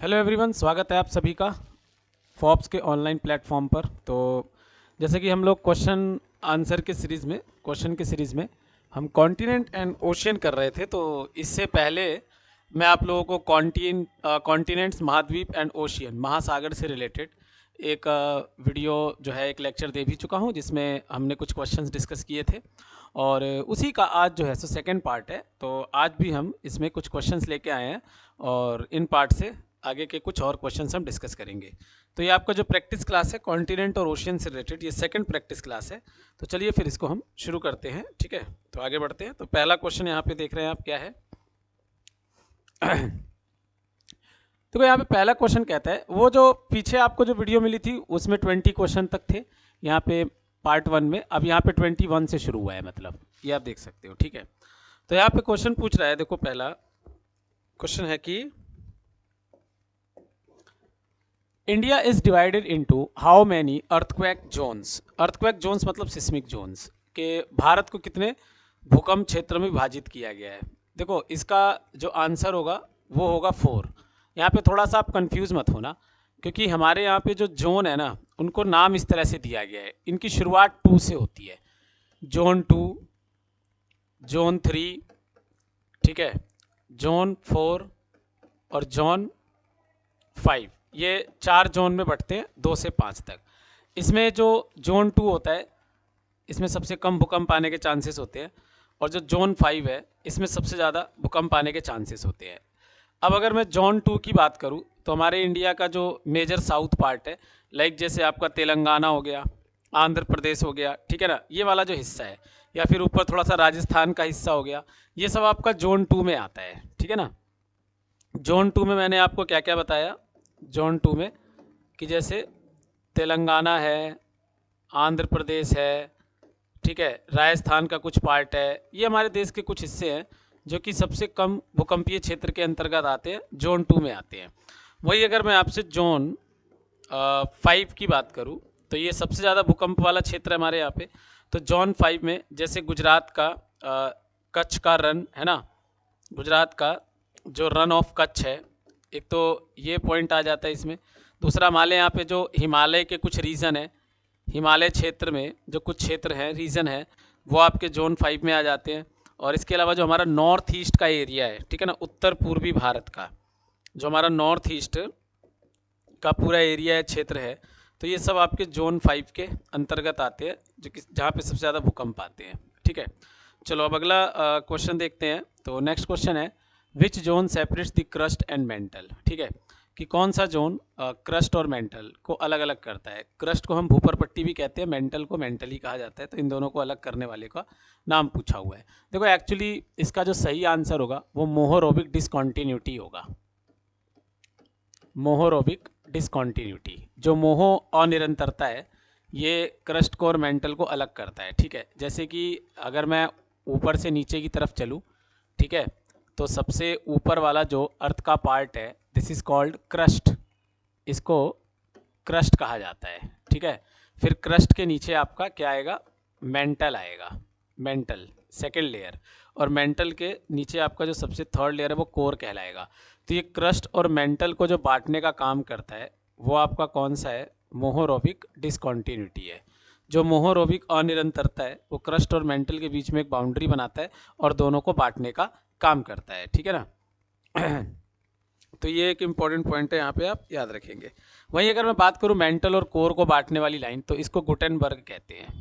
Hello everyone, स्वागत है आप सभी का फॉब्स के ऑनलाइन प्लेटफॉर्म पर। तो जैसे कि हम लोग क्वेश्चन के सीरीज़ में हम कॉन्टिनेंट एंड ओशियन कर रहे थे। तो इससे पहले मैं आप लोगों को कॉन्टिनेंट्स, महाद्वीप एंड ओशियन, महासागर से रिलेटेड एक वीडियो जो है, एक लेक्चर दे भी चुका हूँ, जिसमें हमने कुछ क्वेश्चंस डिस्कस किए थे और उसी का आज जो है सो सेकंड पार्ट है। तो आज भी हम इसमें कुछ क्वेश्चंस लेके आए हैं और इन पार्ट से आगे के कुछ और क्वेश्चंस हम डिस्कस करेंगे। तो ये आपका जो प्रैक्टिस क्लास है कॉन्टिनेंट और ओशियन से रिलेटेड, ये सेकंड प्रैक्टिस क्लास है। तो चलिए फिर इसको हम शुरू करते हैं, ठीक है। तो आगे बढ़ते हैं। तो पहला क्वेश्चन यहाँ पे देख रहे हैं आप, क्या है। देखो यहाँ पे पहला क्वेश्चन कहता है, वो जो पीछे आपको जो वीडियो मिली थी उसमें 20 क्वेश्चन तक थे यहाँ पे पार्ट 1 में, अब यहाँ पे 21 से शुरू हुआ है, मतलब ये आप देख सकते हो, ठीक है। तो यहाँ पे क्वेश्चन पूछ रहा है, देखो पहला क्वेश्चन है कि India is divided into how many earthquake zones. Earthquake zones मतलब सिस्मिक जोन्स, के भारत को कितने भूकंप क्षेत्र में विभाजित किया गया है। देखो इसका जो आंसर होगा वो होगा 4। यहाँ पे थोड़ा सा आप कंफ्यूज मत होना, क्योंकि हमारे यहाँ पे जो जोन है ना, उनको नाम इस तरह से दिया गया है। इनकी शुरुआत 2 से होती है, जोन 2, जोन 3, ठीक है, जोन 4 और जोन 5। ये 4 जोन में बंटते हैं, 2 से 5 तक। इसमें जो जोन 2 होता है, इसमें सबसे कम भूकंप आने के चांसेस होते हैं, और जो जोन 5 है इसमें सबसे ज़्यादा भूकंप आने के चांसेस होते हैं। अब अगर मैं जोन 2 की बात करूं, तो हमारे इंडिया का जो मेजर साउथ पार्ट है, लाइक जैसे आपका तेलंगाना हो गया, आंध्र प्रदेश हो गया, ठीक है ना, ये वाला जो हिस्सा है, या फिर ऊपर थोड़ा सा राजस्थान का हिस्सा हो गया, ये सब आपका जोन 2 में आता है, ठीक है ना। जोन 2 में मैंने आपको क्या क्या बताया, जोन 2 में कि जैसे तेलंगाना है, आंध्र प्रदेश है, ठीक है, राजस्थान का कुछ पार्ट है, ये हमारे देश के कुछ हिस्से हैं जो कि सबसे कम भूकंपीय क्षेत्र के अंतर्गत आते हैं, जोन 2 में आते हैं। वही अगर मैं आपसे जोन 5 की बात करूं, तो ये सबसे ज़्यादा भूकंप वाला क्षेत्र है हमारे यहाँ पे। तो जोन 5 में जैसे गुजरात का कच्छ का रन है ना, गुजरात का जो रन ऑफ कच्छ है, एक तो ये पॉइंट आ जाता है इसमें। दूसरा, हमारे यहाँ पे जो हिमालय के कुछ रीजन है, हिमालय क्षेत्र में जो कुछ क्षेत्र हैं, रीजन है, वो आपके जोन 5 में आ जाते हैं। और इसके अलावा जो हमारा नॉर्थ ईस्ट का एरिया है, ठीक है ना, उत्तर पूर्वी भारत का जो हमारा नॉर्थ ईस्ट का पूरा एरिया है, क्षेत्र है, तो ये सब आपके जोन 5 के अंतर्गत आते हैं, जो कि जहाँ पे सबसे ज़्यादा भूकंप आते हैं, ठीक है। चलो अब अगला क्वेश्चन देखते हैं। तो नेक्स्ट क्वेश्चन है, which zone separates the crust and mantle, ठीक है, कि कौन सा जोन क्रस्ट और मेंटल को अलग अलग करता है। क्रस्ट को हम भूपर पट्टी भी कहते हैं, मेंटल को मेंटल ही कहा जाता है। तो इन दोनों को अलग करने वाले का नाम पूछा हुआ है। देखो एक्चुअली इसका जो सही आंसर होगा वो मोहोरोबिक डिसकॉन्टिन्यूटी होगा। मोहोरोबिक डिसकॉन्टिन्यूटी, जो मोहो अनिरंतरता है, ये क्रस्ट को और मेंटल को अलग करता है, ठीक है। जैसे कि अगर मैं ऊपर से नीचे की तरफ चलूँ, ठीक है, तो सबसे ऊपर वाला जो अर्थ का पार्ट है, दिस इज कॉल्ड क्रस्ट, इसको क्रस्ट कहा जाता है, ठीक है। फिर क्रस्ट के नीचे आपका क्या आएगा, मेंटल आएगा, मेंटल सेकेंड लेयर, और मेंटल के नीचे आपका जो सबसे थर्ड लेयर है वो कोर कहलाएगा। तो ये क्रस्ट और मेंटल को जो बांटने का काम करता है वो आपका कौन सा है, मोहोरोबिक डिसकॉन्टिन्यूटी है। जो मोहोरोबिक अनिरंतरता है वो क्रस्ट और मेंटल के बीच में एक बाउंड्री बनाता है और दोनों को बांटने का काम करता है, ठीक है ना। तो ये एक इंपॉर्टेंट पॉइंट है, यहाँ पे आप याद रखेंगे। वहीं अगर मैं बात करूँ मेंटल और कोर को बांटने वाली लाइन, तो इसको गुटेनबर्ग कहते हैं,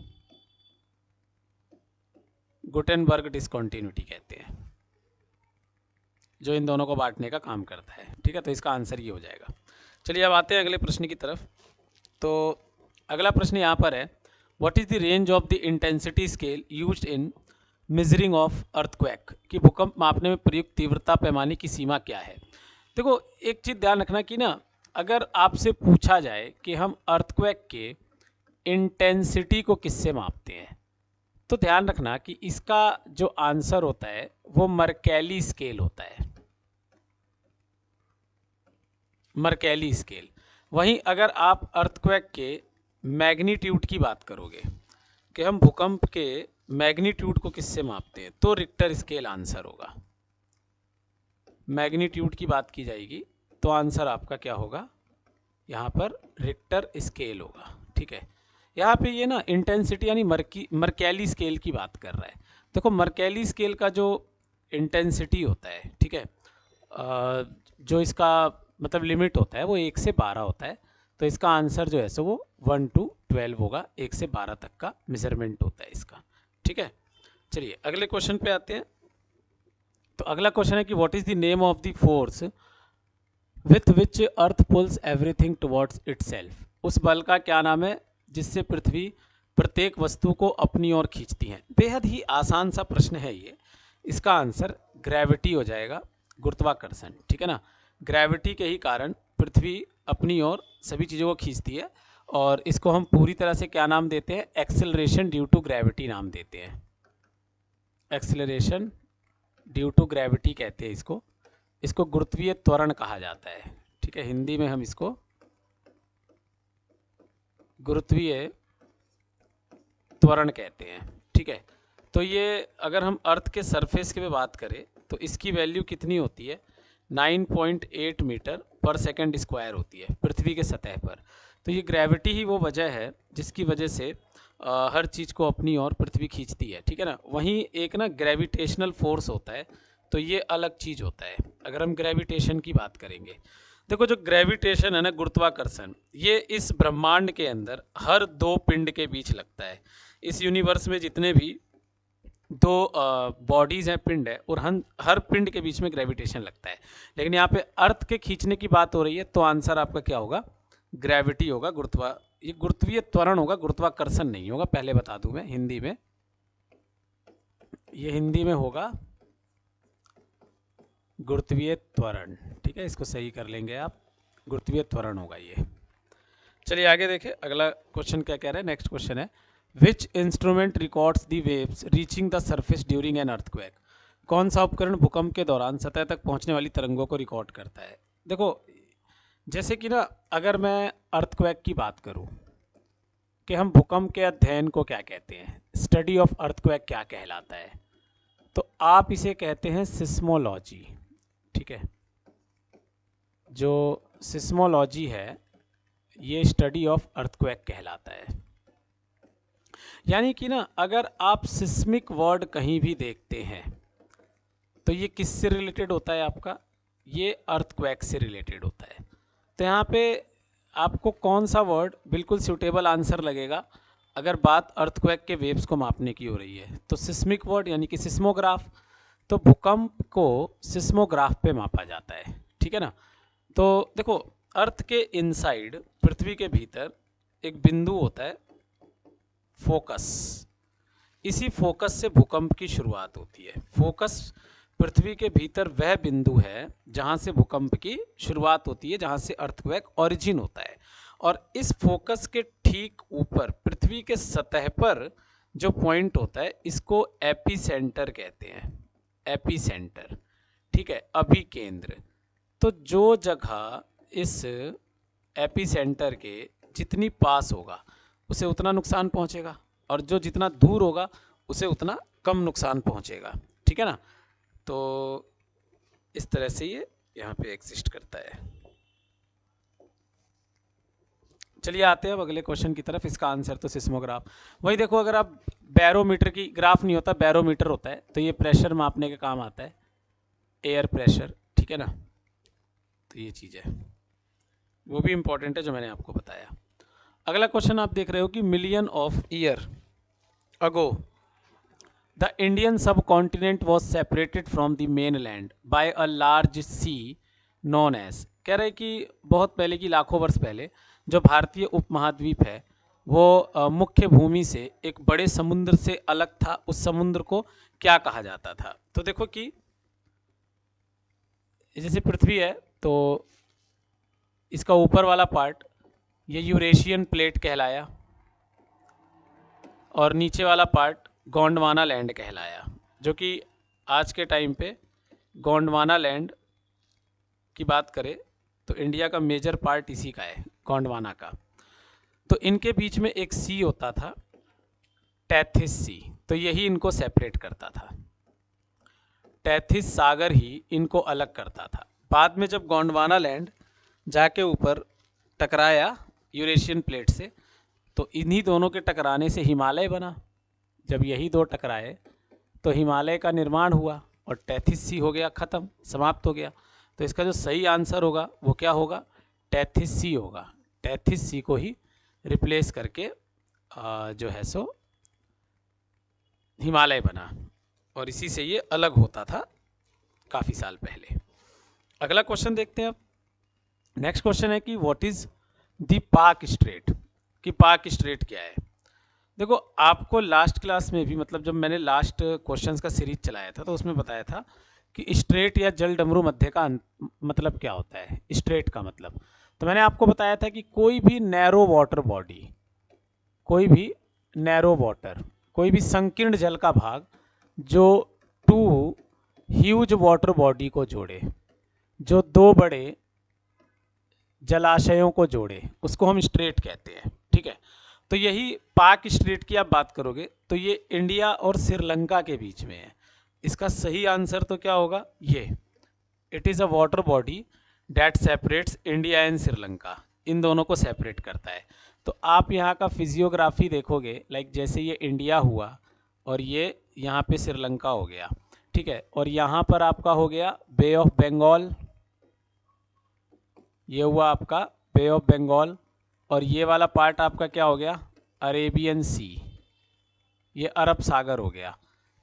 गुटेनबर्ग डिसकॉन्टिन्यूटी कहते हैं, जो इन दोनों को बांटने का काम करता है, ठीक है। तो इसका आंसर ये हो जाएगा। चलिए अब आते हैं अगले प्रश्न की तरफ। तो अगला प्रश्न यहाँ पर है, what is the range of the intensity scale used in measuring of earthquake, कि भूकंप मापने में प्रयुक्त तीव्रता पैमाने की सीमा क्या है। देखो एक चीज़ ध्यान रखना कि ना, अगर आपसे पूछा जाए कि हम अर्थक्वेक के इंटेंसिटी को किससे मापते हैं, तो ध्यान रखना कि इसका जो आंसर होता है वो मर्कैली स्केल होता है, मर्कैली स्केल। वहीं अगर आप अर्थक्वेक के मैग्नीट्यूड की बात करोगे कि हम भूकंप के मैग्नीट्यूड को किससे मापते हैं, तो रिक्टर स्केल आंसर होगा। मैग्नीट्यूड की बात की जाएगी तो आंसर आपका क्या होगा, यहाँ पर रिक्टर स्केल होगा। ठीक है, यहाँ पे ये ना इंटेंसिटी यानी मर्कैली स्केल की बात कर रहा है। देखो मर्कैली स्केल का जो इंटेंसिटी होता है, ठीक है, जो इसका मतलब लिमिट होता है वो 1 से 12 होता है। तो इसका आंसर जो है सो वो 1 to 12 होगा, 1 से 12 तक का मेजरमेंट होता है इसका। ठीक है, चलिए अगले क्वेश्चन पे आते हैं। तो अगला क्वेश्चन है कि what is the name of the force with which earth pulls everything towards itself. उस बल का क्या नाम है जिससे पृथ्वी प्रत्येक वस्तु को अपनी ओर खींचती है। बेहद ही आसान सा प्रश्न है ये। इसका आंसर ग्रेविटी हो जाएगा, गुरुत्वाकर्षण। ठीक है ना, ग्रेविटी के ही कारण पृथ्वी अपनी ओर सभी चीज़ों को खींचती है, और इसको हम पूरी तरह से क्या नाम देते हैं, एक्सेलरेशन ड्यू टू ग्रेविटी नाम देते हैं। एक्सेलरेशन ड्यू टू ग्रेविटी कहते हैं इसको। इसको गुरुत्वीय त्वरण कहा जाता है। ठीक है, हिंदी में हम इसको गुरुत्वीय त्वरण कहते हैं। ठीक है, तो ये अगर हम अर्थ के सरफेस के पे बात करें तो इसकी वैल्यू कितनी होती है, 9.8 मीटर पर सेकंड स्क्वायर होती है पृथ्वी के सतह पर। तो ये ग्रेविटी ही वो वजह है जिसकी वजह से हर चीज़ को अपनी ओर पृथ्वी खींचती है। ठीक है ना, वहीं एक ना ग्रेविटेशनल फोर्स होता है, तो ये अलग चीज़ होता है अगर हम ग्रेविटेशन की बात करेंगे। देखो जो ग्रेविटेशन है ना, गुरुत्वाकर्षण, ये इस ब्रह्मांड के अंदर हर दो पिंड के बीच लगता है। इस यूनिवर्स में जितने भी दो बॉडीज़ हैं, पिंड है, और हर पिंड के बीच में ग्रेविटेशन लगता है। लेकिन यहाँ पे अर्थ के खींचने की बात हो रही है, तो आंसर आपका क्या होगा, ग्रेविटी होगा। ये गुरुत्वीय त्वरण होगा, गुरुत्वाकर्षण नहीं होगा, पहले बता दूं मैं हिंदी में। ये हिंदी में होगा गुरुत्वीय त्वरण। ठीक है, इसको सही कर लेंगे आप, गुरुत्वीय त्वरण होगा ये। चलिए आगे देखें, अगला क्वेश्चन क्या कह रहा है। नेक्स्ट क्वेश्चन है, which instrument records the waves reaching the surface during an earthquake. कौन सा उपकरण भूकंप के दौरान सतह तक पहुंचने वाली तरंगों को रिकॉर्ड करता है। देखो जैसे कि ना, अगर मैं अर्थक्वेक की बात करूं कि हम भूकंप के अध्ययन को क्या कहते हैं, स्टडी ऑफ अर्थक्वेक क्या कहलाता है, तो आप इसे कहते हैं सिस्मोलॉजी। ठीक है, जो सिस्मोलॉजी है ये स्टडी ऑफ अर्थक्वेक कहलाता है। यानी कि ना, अगर आप सिस्मिक वर्ड कहीं भी देखते हैं तो ये किससे रिलेटेड होता है आपका, ये अर्थक्वेक से रिलेटेड होता है। तो यहाँ पे आपको कौन सा वर्ड बिल्कुल सूटेबल आंसर लगेगा अगर बात अर्थक्वेक के वेव्स को मापने की हो रही है, तो सिस्मिक वर्ड यानी कि सिस्मोग्राफ। तो भूकंप को सिस्मोग्राफ पे मापा जाता है। ठीक है ना, तो देखो अर्थ के इनसाइड, पृथ्वी के भीतर एक बिंदु होता है फोकस। इसी फोकस से भूकंप की शुरुआत होती है। फोकस पृथ्वी के भीतर वह बिंदु है जहां से भूकंप की शुरुआत होती है, जहां से अर्थक्वेक ओरिजिन होता है। और इस फोकस के ठीक ऊपर पृथ्वी के सतह पर जो पॉइंट होता है, इसको एपीसेंटर कहते हैं। एपीसेंटर, ठीक है, अभिकेंद्र। तो जो जगह इस एपीसेंटर के जितनी पास होगा उसे उतना नुकसान पहुंचेगा, और जो जितना दूर होगा उसे उतना कम नुकसान पहुंचेगा। ठीक है ना, तो इस तरह से ये यहाँ पे एग्जिस्ट करता है। चलिए आते हैं अब अगले क्वेश्चन की तरफ। इसका आंसर तो सिस्मोग्राफ। वही देखो, अगर आप बैरोमीटर की, ग्राफ नहीं होता बैरोमीटर होता है, तो ये प्रेशर मापने के काम आता है, एयर प्रेशर। ठीक है ना, तो ये चीज़ है, वो भी इंपॉर्टेंट है जो मैंने आपको बताया। अगला क्वेश्चन आप देख रहे हो कि million of year ago the Indian subcontinent was separated from the mainland by a large sea known as. कह रहे कि बहुत पहले की, लाखों वर्ष पहले, जो भारतीय उपमहाद्वीप है वो मुख्य भूमि से एक बड़े समुद्र से अलग था। उस समुद्र को क्या कहा जाता था। तो देखो कि जैसे पृथ्वी है तो इसका ऊपर वाला पार्ट ये यूरेशियन प्लेट कहलाया, और नीचे वाला पार्ट गोंडवाना लैंड कहलाया, जो कि आज के टाइम पे गोंडवाना लैंड की बात करें तो इंडिया का मेजर पार्ट इसी का है, गोंडवाना का। तो इनके बीच में एक सी होता था, टैथिस सी, तो यही इनको सेपरेट करता था। टैथिस सागर ही इनको अलग करता था। बाद में जब गोंडवाना लैंड जाके ऊपर टकराया यूरेशियन प्लेट से, तो इन्हीं दोनों के टकराने से हिमालय बना। जब यही दो टकराए तो हिमालय का निर्माण हुआ और टैथिस सी हो गया, ख़त्म, समाप्त हो गया। तो इसका जो सही आंसर होगा वो क्या होगा? टैथिस सी होगा। टैथिस सी को ही रिप्लेस करके जो है सो हिमालय बना, और इसी से ये अलग होता था काफ़ी साल पहले। अगला क्वेश्चन देखते हैं अब। नेक्स्ट क्वेश्चन है कि what is the Palk strait, कि पाक स्ट्रेट क्या है। देखो, आपको लास्ट क्लास में भी, मतलब जब मैंने लास्ट क्वेश्चंस का सीरीज चलाया था तो उसमें बताया था कि स्ट्रेट या जल डमरू मध्य का मतलब क्या होता है। स्ट्रेट का मतलब, तो मैंने आपको बताया था कि कोई भी नैरो वाटर बॉडी, कोई भी नैरो वाटर, कोई भी संकीर्ण जल का भाग जो टू ह्यूज वाटर बॉडी को जोड़े, जो दो बड़े जलाशयों को जोड़े, उसको हम स्ट्रेट कहते हैं। ठीक है, तो यही पाक स्ट्रेट की आप बात करोगे तो ये इंडिया और श्रीलंका के बीच में है। इसका सही आंसर तो क्या होगा? ये it is a water body that separates India and Sri, इन दोनों को सेपरेट करता है। तो आप यहाँ का फिजियोग्राफी देखोगे, लाइक जैसे ये इंडिया हुआ और ये यहाँ पे श्रीलंका हो गया, ठीक है, और यहाँ पर आपका हो गया बे ऑफ बंगाल, ये हुआ आपका बे ऑफ बंगाल, और ये वाला पार्ट आपका क्या हो गया? अरेबियन सी, ये अरब सागर हो गया।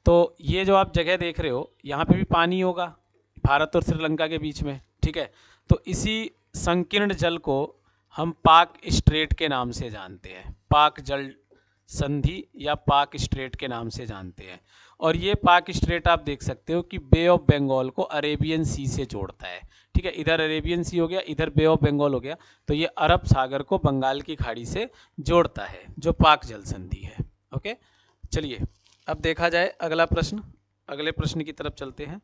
तो ये जो आप जगह देख रहे हो यहाँ पे भी पानी होगा भारत और श्रीलंका के बीच में, ठीक है। तो इसी संकीर्ण जल को हम पाक स्ट्रेट के नाम से जानते हैं, पाक जल संधि या पाक स्ट्रेट के नाम से जानते हैं। और ये पाक स्ट्रेट आप देख सकते हो कि बे ऑफ बंगाल को अरेबियन सी से जोड़ता है, ठीक है। इधर अरेबियन सी हो गया, इधर बे ऑफ बंगाल हो गया, तो ये अरब सागर को बंगाल की खाड़ी से जोड़ता है, जो पाक जल संधि है। ओके, चलिए अब देखा जाए अगला प्रश्न, अगले प्रश्न की तरफ चलते हैं।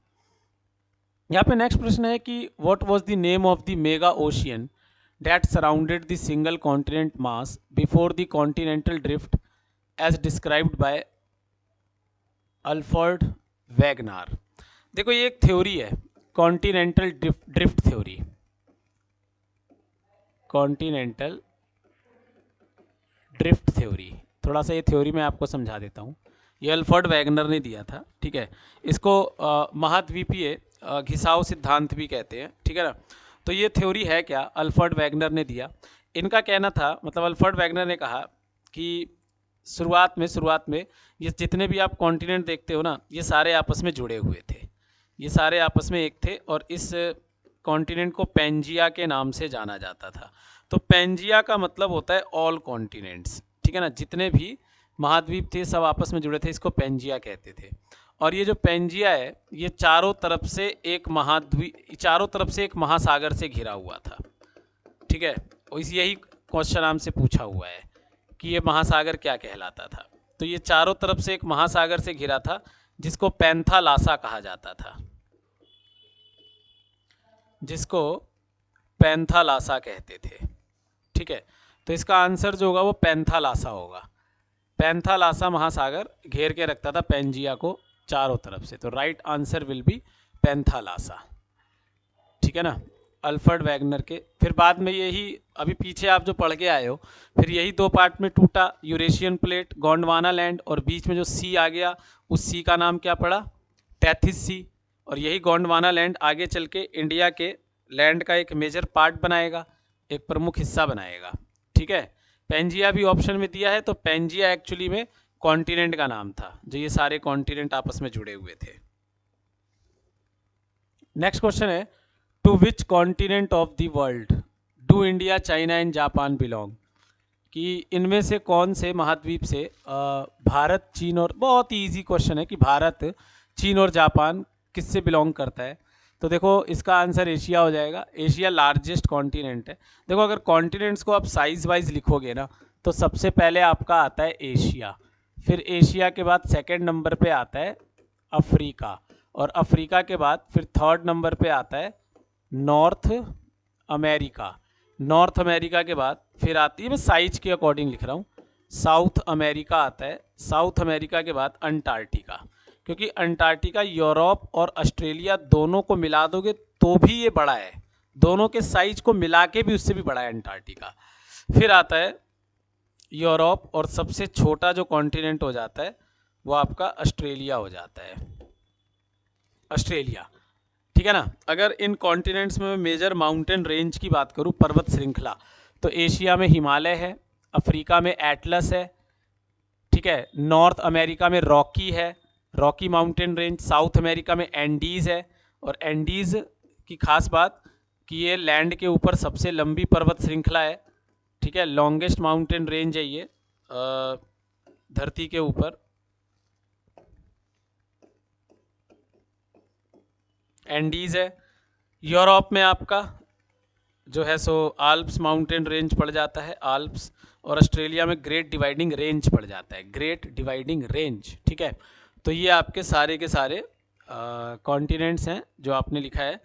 यहाँ पे नेक्स्ट प्रश्न है कि what was the name of the mega ocean that surrounded the single continent mass before the continental drift as described by Alfred Wegener. देखो, ये एक थ्योरी है, continental drift theory, continental drift theory. थोड़ा सा ये थ्योरी मैं आपको समझा देता हूँ। ये अल्फ्रेड वैगनर ने दिया था, ठीक है। इसको महाद्वीपीय घिसाव सिद्धांत भी कहते हैं, ठीक है ना। तो ये थ्योरी है क्या? अल्फ्रेड वैगनर ने दिया। इनका कहना था, मतलब अल्फ्रेड वैगनर ने कहा कि शुरुआत में ये जितने भी आप कॉन्टिनेंट देखते हो ना, ये सारे आपस में जुड़े हुए थे, ये सारे आपस में एक थे, और इस कॉन्टिनेंट को पेंजिया के नाम से जाना जाता था। तो पेंजिया का मतलब होता है ऑल कॉन्टिनेंट्स, ठीक है ना। जितने भी महाद्वीप थे सब आपस में जुड़े थे, इसको पेंजिया कहते थे। और ये जो पेंजिया है, ये चारों तरफ से एक महाद्वीप, चारों तरफ से एक महासागर से घिरा हुआ था, ठीक है। और यही क्वेश्चन हमसे पूछा हुआ है कि ये महासागर क्या कहलाता था। तो ये चारों तरफ से एक महासागर से घिरा था, जिसको पैंथालासा कहा जाता था, जिसको पैंथालासा कहते थे, ठीक है। तो इसका आंसर जो होगा वो पैंथालासा होगा। पैंथालासा महासागर घेर के रखता था पेंजिया को चारों तरफ से, तो right answer will be Panthalassa, ठीक है ना, अल्फ्रेड वैगनर के। फिर बाद में यही, अभी पीछे आप जो पढ़ के आए हो, फिर यही दो पार्ट में टूटा, यूरेशियन प्लेट, गोंडवाना लैंड, और बीच में जो सी आ गया, उस सी का नाम क्या पड़ा? टैथिस सी। और यही गोंडवाना लैंड आगे चल के इंडिया के लैंड का एक मेजर पार्ट बनाएगा, एक प्रमुख हिस्सा बनाएगा, ठीक है। पेंजिया भी ऑप्शन में दिया है, तो पेंजिया एक्चुअली में कॉन्टिनेंट का नाम था, जो ये सारे कॉन्टिनेंट आपस में जुड़े हुए थे। नेक्स्ट क्वेश्चन है, to which continent of the world do India, China and Japan belong, कि इनमें से कौन से महाद्वीप से भारत, चीन और, बहुत ही ईजी क्वेश्चन है कि भारत, चीन और जापान किससे बिलोंग करता है। तो देखो, इसका आंसर एशिया हो जाएगा। एशिया लार्जेस्ट कॉन्टिनेंट है। देखो, अगर कॉन्टिनेंट्स को आप साइज वाइज लिखोगे ना, तो सबसे पहले आपका आता है एशिया, फिर एशिया के बाद सेकंड नंबर पे आता है अफ्रीका, और अफ्रीका के बाद फिर थर्ड नंबर पे आता है नॉर्थ अमेरिका, नॉर्थ अमेरिका के बाद फिर आती है, मैं साइज के अकॉर्डिंग लिख रहा हूँ, साउथ अमेरिका आता है, साउथ अमेरिका के बाद अंटार्कटिका। क्योंकि अंटार्कटिका यूरोप और ऑस्ट्रेलिया दोनों को मिला दोगे तो भी ये बड़ा है, दोनों के साइज को मिला के भी उससे भी बड़ा है अंटार्कटिका। फिर आता है यूरोप, और सबसे छोटा जो कॉन्टिनेंट हो जाता है वो आपका ऑस्ट्रेलिया हो जाता है, ऑस्ट्रेलिया। ठीक है ना। अगर इन कॉन्टिनेंट्स में मेजर माउंटेन रेंज की बात करूं, पर्वत श्रृंखला, तो एशिया में हिमालय है, अफ्रीका में एटलस है, ठीक है, नॉर्थ अमेरिका में रॉकी है, Rocky mountain range, south America में एंडीज़ है, और एंडीज़ की खास बात कि ये लैंड के ऊपर सबसे लंबी पर्वत श्रृंखला है, ठीक है, लॉन्गेस्ट माउंटेन रेंज है ये धरती के ऊपर, एंडीज़ है। यूरोप में आपका जो है सो आल्प्स माउंटेन रेंज पड़ जाता है, आल्प्स, और ऑस्ट्रेलिया में ग्रेट डिवाइडिंग रेंज पड़ जाता है, ग्रेट डिवाइडिंग रेंज। ठीक है, तो ये आपके सारे के सारे कॉन्टिनेंट्स हैं जो आपने लिखा है,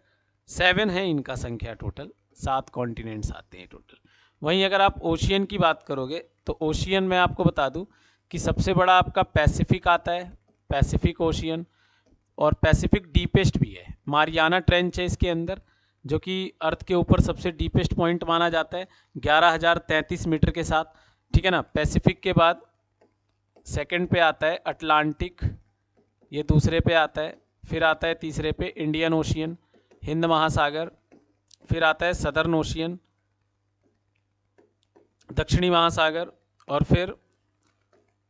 7 है इनका संख्या, टोटल 7 कॉन्टिनेंट्स आते हैं टोटल। वहीं अगर आप ओशियन की बात करोगे तो ओशियन में आपको बता दूं कि सबसे बड़ा आपका पैसिफिक आता है, पैसिफिक ओशियन, और पैसिफिक डीपेस्ट भी है, मारियाना ट्रेंच है इसके अंदर, जो कि अर्थ के ऊपर सबसे डीपेस्ट पॉइंट माना जाता है 11,033 मीटर के साथ। ठीक है ना। पैसिफिक के बाद सेकंड पे आता है अटलांटिक, ये दूसरे पे आता है, फिर आता है तीसरे पे इंडियन ओशियन, हिंद महासागर, फिर आता है सदर्न ओशियन, दक्षिणी महासागर, और फिर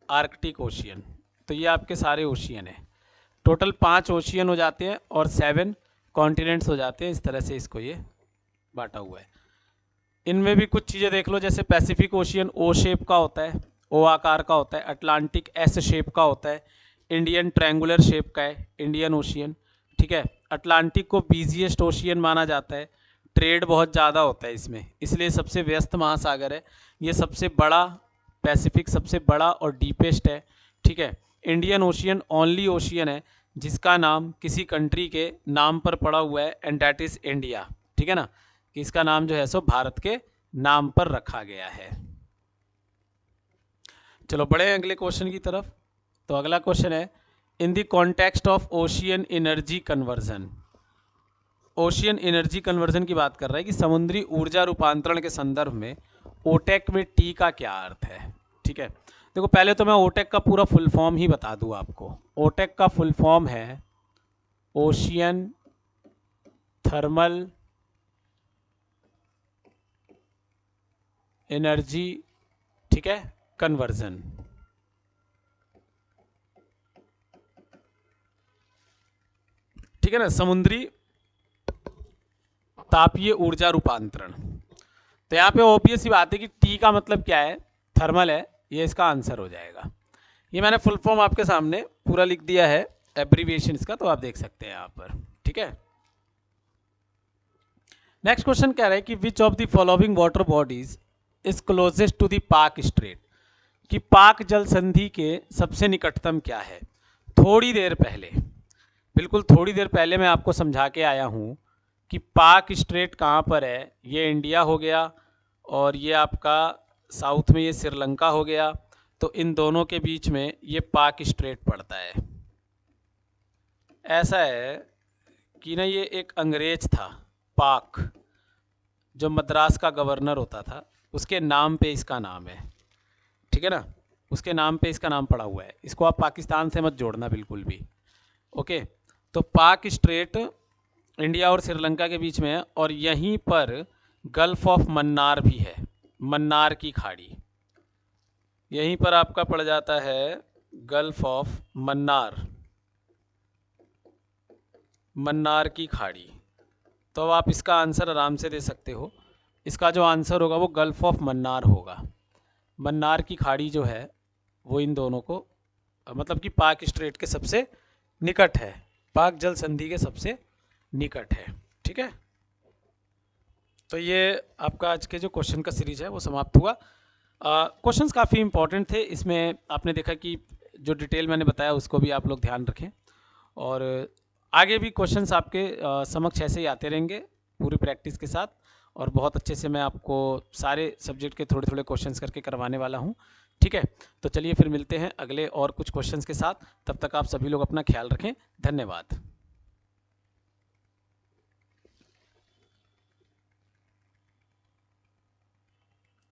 आर्कटिक ओशियन। तो ये आपके सारे ओशियन हैं, टोटल 5 ओशियन हो जाते हैं और 7 कॉन्टिनेंट्स हो जाते हैं। इस तरह से इसको ये बांटा हुआ है। इनमें भी कुछ चीज़ें देख लो, जैसे पैसिफिक ओशियन ओ शेप का होता है, ओ आकार का होता है, अटलांटिक एस शेप का होता है, इंडियन ट्रायंगुलर शेप का है इंडियन ओशियन। ठीक है, अटलांटिक को बिजिएस्ट ओशियन माना जाता है, ट्रेड बहुत ज़्यादा होता है इसमें, इसलिए सबसे व्यस्त महासागर है। ये सबसे बड़ा, पैसिफिक सबसे बड़ा और डीपेस्ट है। ठीक है, इंडियन ओशियन ओनली ओशियन है जिसका नाम किसी कंट्री के नाम पर पड़ा हुआ है, एंड दैट इज़ इंडिया। ठीक है ना, कि इसका नाम जो है सो भारत के नाम पर रखा गया है। चलो बढ़े अगले क्वेश्चन की तरफ। तो अगला क्वेश्चन है, in the context of ocean energy conversion. Ocean energy conversion की बात कर रहा है कि समुद्री ऊर्जा रूपांतरण के संदर्भ में ओटेक में टी का क्या अर्थ है। ठीक है, देखो पहले तो मैं ओटेक का पूरा फुल फॉर्म ही बता दूं आपको। ओटेक का फुल फॉर्म है ओशियन थर्मल एनर्जी, ठीक है, कन्वर्जन। ठीक है ना, समुद्री तापीय ऊर्जा रूपांतरण। तो यहाँ पे ऑब्वियस ही बात है कि टी का मतलब क्या है, थर्मल है, ये इसका आंसर हो जाएगा। ये मैंने फुल फॉर्म आपके सामने पूरा लिख दिया है, एब्रीविएशन इसका, तो आप देख सकते हैं यहाँ पर। ठीक है, नेक्स्ट क्वेश्चन कह रहा है कि which of the following water bodies is closest to the Palk strait, कि पाक जल संधि के सबसे निकटतम क्या है। थोड़ी देर पहले, बिल्कुल थोड़ी देर पहले मैं आपको समझा के आया हूँ कि पाक स्ट्रेट कहाँ पर है। ये इंडिया हो गया और ये आपका साउथ में ये श्रीलंका हो गया, तो इन दोनों के बीच में ये पाक स्ट्रेट पड़ता है। ऐसा है कि ना, ये एक अंग्रेज था पाक, जो मद्रास का गवर्नर होता था, उसके नाम पे इसका नाम है। ठीक है ना, उसके नाम पे इसका नाम पड़ा हुआ है। इसको आप पाकिस्तान से मत जोड़ना बिल्कुल भी। ओके, तो पाक स्ट्रेट इंडिया और श्रीलंका के बीच में है, और यहीं पर गल्फ ऑफ मन्नार भी है, मन्नार की खाड़ी, यहीं पर आपका पड़ जाता है गल्फ ऑफ मन्नार, मन्नार की खाड़ी। तो आप इसका आंसर आराम से दे सकते हो, इसका जो आंसर होगा वो गल्फ ऑफ मन्नार होगा। मन्नार की खाड़ी जो है वो इन दोनों को, मतलब कि पाक स्ट्रेट के सबसे निकट है, पाक जल संधि के सबसे निकट है। ठीक है, तो ये आपका आज के जो क्वेश्चन का सीरीज है वो समाप्त हुआ। क्वेश्चंस काफ़ी इंपॉर्टेंट थे, इसमें आपने देखा कि जो डिटेल मैंने बताया उसको भी आप लोग ध्यान रखें, और आगे भी क्वेश्चंस आपके समक्ष ऐसे ही आते रहेंगे पूरी प्रैक्टिस के साथ, और बहुत अच्छे से मैं आपको सारे सब्जेक्ट के थोड़े थोड़े क्वेश्चंस करके करवाने वाला हूँ, ठीक है, तो चलिए फिर मिलते हैं अगले और कुछ क्वेश्चंस के साथ। तब तक आप सभी लोग अपना ख्याल रखें। धन्यवाद।